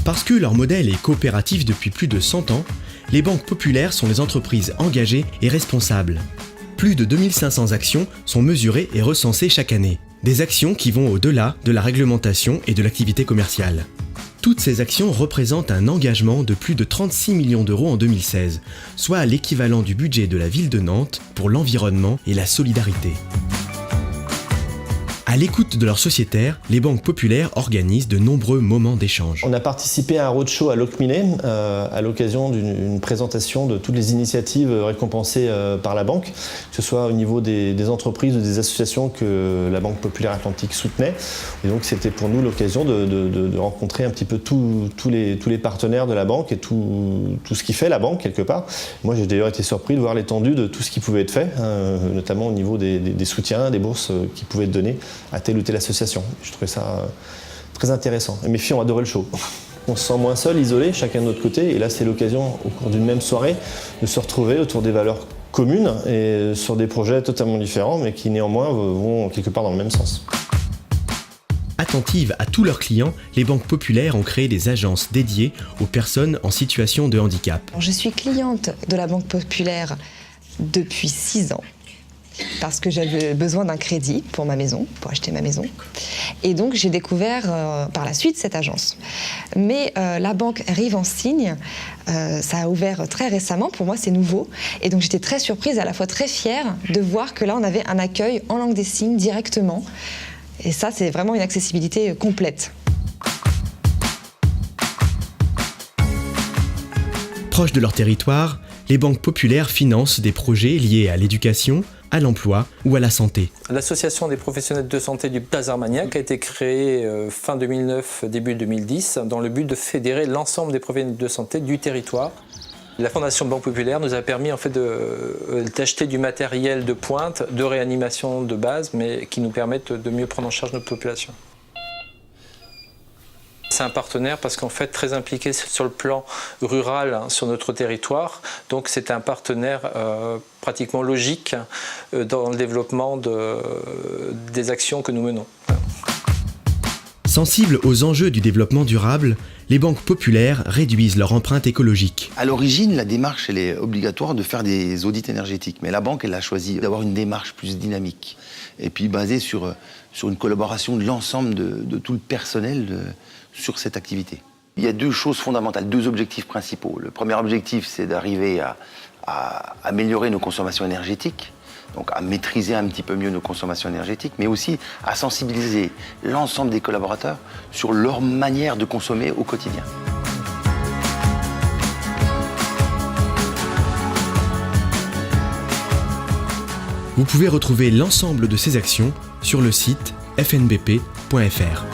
Parce que leur modèle est coopératif depuis plus de 100 ans, les banques populaires sont des entreprises engagées et responsables. Plus de 2500 actions sont mesurées et recensées chaque année. Des actions qui vont au-delà de la réglementation et de l'activité commerciale. Toutes ces actions représentent un engagement de plus de 36 millions d'euros en 2016, soit l'équivalent du budget de la ville de Nantes pour l'environnement et la solidarité. À l'écoute de leurs sociétaires, les banques populaires organisent de nombreux moments d'échange. On a participé à un roadshow à Locminé à l'occasion d'une présentation de toutes les initiatives récompensées par la banque, que ce soit au niveau des entreprises ou des associations que la Banque Populaire Atlantique soutenait. Et donc c'était pour nous l'occasion de rencontrer un petit peu tous les partenaires de la banque et tout ce qui fait la banque quelque part. Moi j'ai d'ailleurs été surpris de voir l'étendue de tout ce qui pouvait être fait, notamment au niveau des soutiens, des bourses qui pouvaient être données à telle ou telle association. Je trouvais ça très intéressant. Et mes filles ont adoré le show. On se sent moins seul, isolé, chacun de notre côté. Et là, c'est l'occasion, au cours d'une même soirée, de se retrouver autour des valeurs communes et sur des projets totalement différents, mais qui néanmoins vont quelque part dans le même sens. Attentives à tous leurs clients, les banques populaires ont créé des agences dédiées aux personnes en situation de handicap. Je suis cliente de la Banque Populaire depuis 6 ans. Parce que j'avais besoin d'un crédit pour ma maison, pour acheter ma maison. Et donc j'ai découvert par la suite cette agence. Mais la banque Rive-en-Signe, ça a ouvert très récemment, pour moi c'est nouveau. Et donc j'étais très surprise, à la fois très fière de voir que là on avait un accueil en langue des signes directement. Et ça c'est vraiment une accessibilité complète. Proches de leur territoire, les banques populaires financent des projets liés à l'éducation, à l'emploi ou à la santé. L'association des professionnels de santé du Plaz-Armagnac a été créée fin 2009, début 2010, dans le but de fédérer l'ensemble des professionnels de santé du territoire. La Fondation Banque Populaire nous a permis en fait d'acheter du matériel de pointe, de réanimation de base, mais qui nous permettent de mieux prendre en charge notre population. C'est un partenaire parce qu'en fait très impliqué sur le plan rural sur notre territoire, donc c'est un partenaire pratiquement logique dans le développement des actions que nous menons. Sensibles aux enjeux du développement durable, les banques populaires réduisent leur empreinte écologique. À l'origine, la démarche elle est obligatoire de faire des audits énergétiques, mais la banque elle a choisi d'avoir une démarche plus dynamique et puis basée sur une collaboration de l'ensemble de tout le personnel sur cette activité. Il y a deux choses fondamentales, deux objectifs principaux. Le premier objectif, c'est d'arriver à améliorer nos consommations énergétiques, donc à maîtriser un petit peu mieux nos consommations énergétiques, mais aussi à sensibiliser l'ensemble des collaborateurs sur leur manière de consommer au quotidien. Vous pouvez retrouver l'ensemble de ces actions sur le site fnbp.fr.